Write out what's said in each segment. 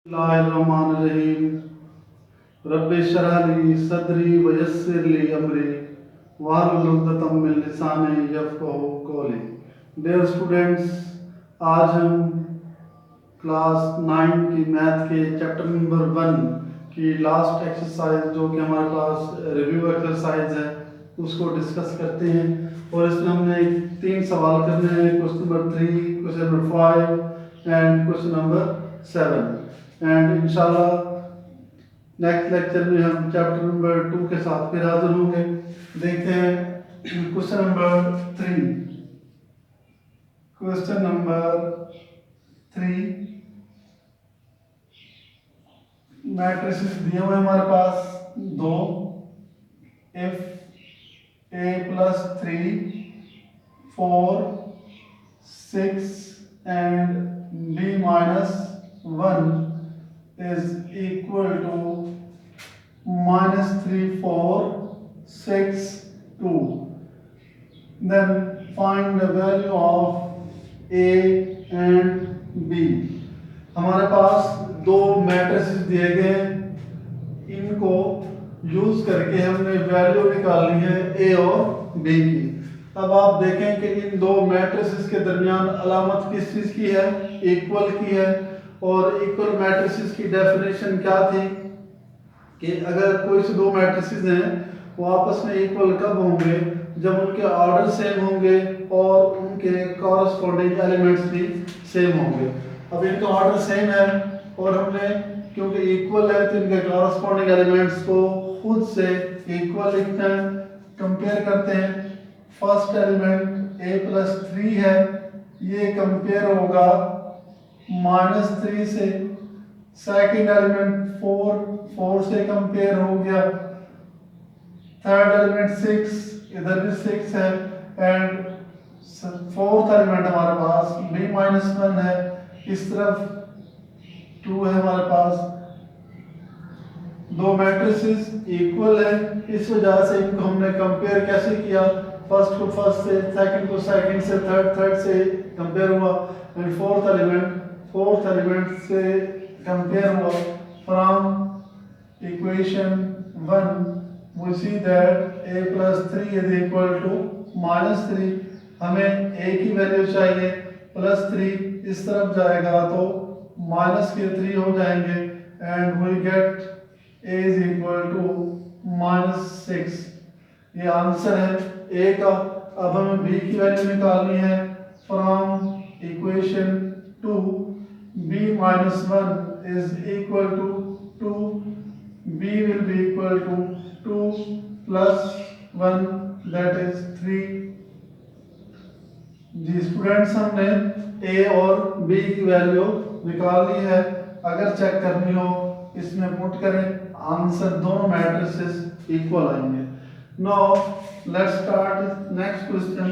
बिस्मिल्लाहिर्रहमानिर्रहीम रब्बि इश्रह ली सदरी वयस्सिर ली अमरी वाहलुल उक़दतम मिन लिसानी यफ़क़हू क़ौली। डियर स्टूडेंट्स, आज हम क्लास 9 की मैथ के चैप्टर नंबर 1 की लास्ट एक्सरसाइज, जो कि हमारे पास रिव्यू एक्सरसाइज है, उसको डिस्कस करते हैं। और इसमें हमने 3 सवाल करने हैं, question number 3, question number 5 and question number 7। And इंशाल्लाह नेक्स्ट लेक्चर में हम चैप्टर नंबर 2 के साथ फिर हाजिर होंगे। देखते हैं question number 3। Question number 3, matrices दिए हुए हमारे पास 2, if a plus 3 4 6 and b minus 1 is equal to -3 4 6 2, then find the value of a and b। हमारे पास दो मैट्रिसेस दिए गए, इनको यूज करके हमने वैल्यू निकालनी है ए और बी की। अब आप देखें कि इन दो मैट्रिसेस के दरमियान अलामत किस चीज की है, इक्वल की है। और इक्वल मैट्रिसेस की डेफिनेशन क्या थी कि अगर कोई से दो मैट्रिसेस हैं वो आपस में इक्वल कब होंगे, जब उनके ऑर्डर सेम होंगे और उनके कॉरस्पॉन्डिंग एलिमेंट्स भी सेम होंगे। अब इनका ऑर्डर सेम है और हमने क्योंकि इक्वल है तो इनके कॉरस्पॉन्डिंग एलिमेंट्स को खुद से इक्वल लिखते हैं। कंपेयर करते हैं, फर्स्ट एलिमेंट a प्लस 3 है, ये कंपेयर होगा -3 से। सेकंड एलिमेंट 4 से कंपेयर हो गया। थर्ड एलिमेंट 6, इधर भी 6 है। एंड फोर्थ एलिमेंट हमारे पास b-1 है, इस तरफ 2 है हमारे पास। दो मैट्रिसेस इक्वल है, इस वजह से इनको हमने कंपेयर कैसे किया, फर्स्ट को फर्स्ट से, सेकंड को सेकंड से, थर्ड से कंपेयर हुआ। एंड फोर्थ एलिमेंट से कंपेयर हुआ। From equation 1 we see that a plus 3 is equal to -3। हमें a की वैल्यू चाहिए, +3 इस तरफ जाएगा तो -3 हो जाएंगे। And we get a is equal to -6। ये आंसर है a का। अब हमें b की वैल्यू निकालनी है। From equation 2 b-1 is equal to 2, b will be equal to 2 plus 1 that is 3। Ji students, हमने a और b की वैल्यू निकाल ली है। अगर चेक करनी हो इसमें पुट करें, आंसर दोनों मैट्रिसेस इक्वल आएंगे। Now let's start next question,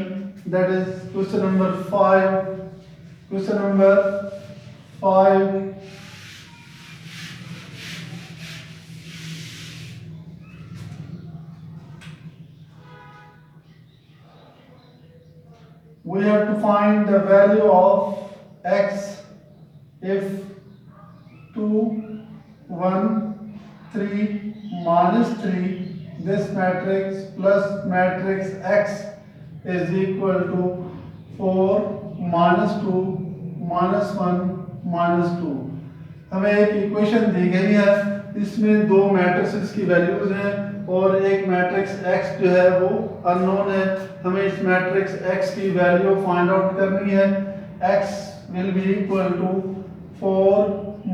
that is question number 5। Question number 5, we have to find the value of x if 2 1 3 -3 this matrix plus matrix x is equal to 4 -2 -1 -2। हमें एक equation दी गई है, इसमें दो matrices की values हैं और एक मैट्रिक्स x जो है वो अननोन है। हमें इस मैट्रिक्स x की वैल्यू फाइंड आउट करनी है। x will be equal to 4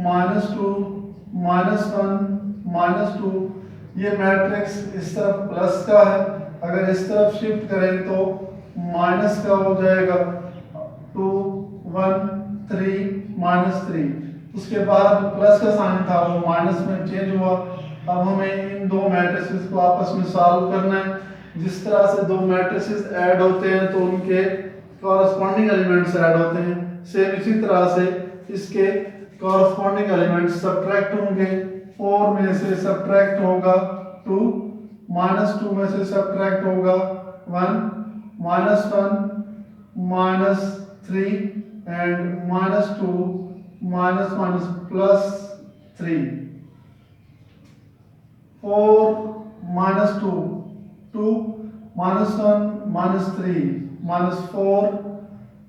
-2 -1 -2। ये मैट्रिक्स इस तरफ प्लस का है, अगर इस तरफ शिफ्ट करें तो माइनस का हो जाएगा। 2 1 3 -3, उसके बाद प्लस का साइन था वो माइनस में चेंज हुआ। अब हमें इन दो मैट्रिसेस को आपस में सॉल्व करना है। जिस तरह से दो मैट्रिसेस ऐड होते हैं तो उनके कॉरस्पॉन्डिंग एलिमेंट्स ऐड होते हैं, सेम इसी तरह से इसके कॉरस्पॉन्डिंग एलिमेंट्स सब्ट्रैक्ट होंगे। 4 में से सब्ट्रैक्ट होगा 2, -2 में से सब्ट्रैक्ट होगा 1, -1 -3 and -2 minus minus plus 3, 4 minus 2, 2 minus 1 minus 3 minus 4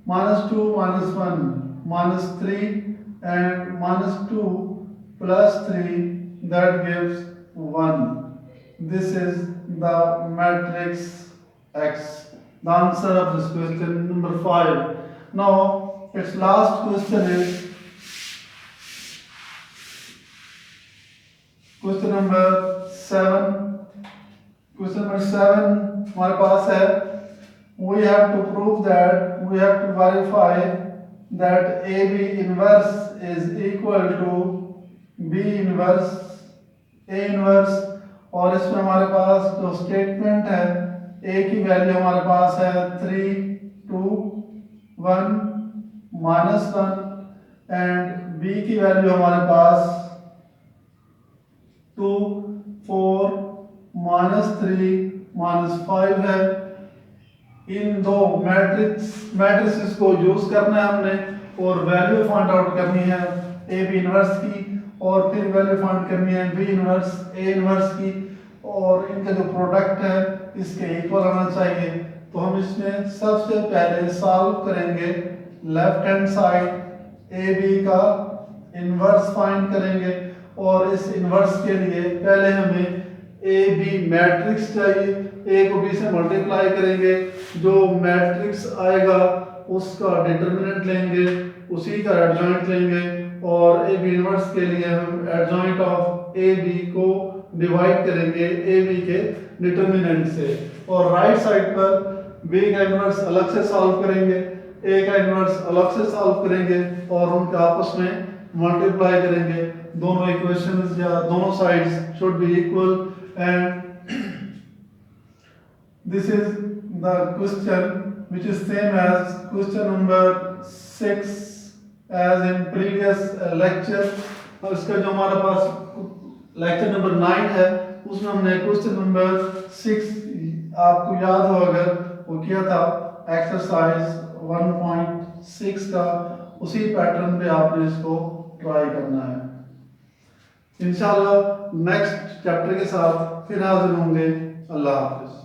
minus 2 minus 1 minus 3 and minus 2 plus 3, that gives 1. This is the matrix X. The answer of this question number 5. Now its last question is question number 7. Question number 7 हमारे पास है, we have to prove that, we have to verify that AB inverse is equal to B inverse A inverse, और इसमें हमारे पास जो statement है, A की value हमारे पास है 3 2 1 minus 1 एंड B की वैल्यू हमारे पास 2 4 minus 3 minus 5 है। इन दो मैट्रिसेस को यूज करना है हमने और वैल्यू फाइंड आउट करनी है ए बी इनवर्स की, और फिर वैल्यू फाइंड करनी है बी इनवर्स ए इनवर्स की, और इनका जो प्रोडक्ट है इसके इक्वल आना चाहिए। तो हम इसमें सबसे पहले सॉल्व करेंगे left hand side A B का इनवर्स फाइंड करेंगे, और इस इनवर्स के लिए पहले हमें ए बी मैट्रिक्स चाहिए। ए को बी से मल्टीप्लाई करेंगे, जो मैट्रिक्स आएगा उसका डिटरमिनेंट लेंगे, उसी का एडजॉइंट लेंगे, और ए बी इनवर्स के लिए हम एडजॉइंट ऑफ ए बी को डिवाइड करेंगे ए बी के डिटरमिनेंट से, और राइट साइड पर बी का इनवर्स अलग से सॉल्व करेंगे, ए का इनवर्स अलग से सॉल्व करेंगे, और उनके आपस में मल्टीप्लाई करेंगे। दोनों इक्वेशंस या दोनों sides should be equal, and this is the question which is same as question number 6 as in previous lecture। और इसका जो हमारे पास लेक्चर नंबर 9 है उसमें हमने क्वेश्चन नंबर 6, आपको याद हो अगर, वो किया था एक्सरसाइज 1.6 का, उसी पैटर्न पे आपने इसको ट्राई करना है। इंशाल्लाह नेक्स्ट चैप्टर के साथ फिर हाजिर होंगे। अल्लाह हाफिज।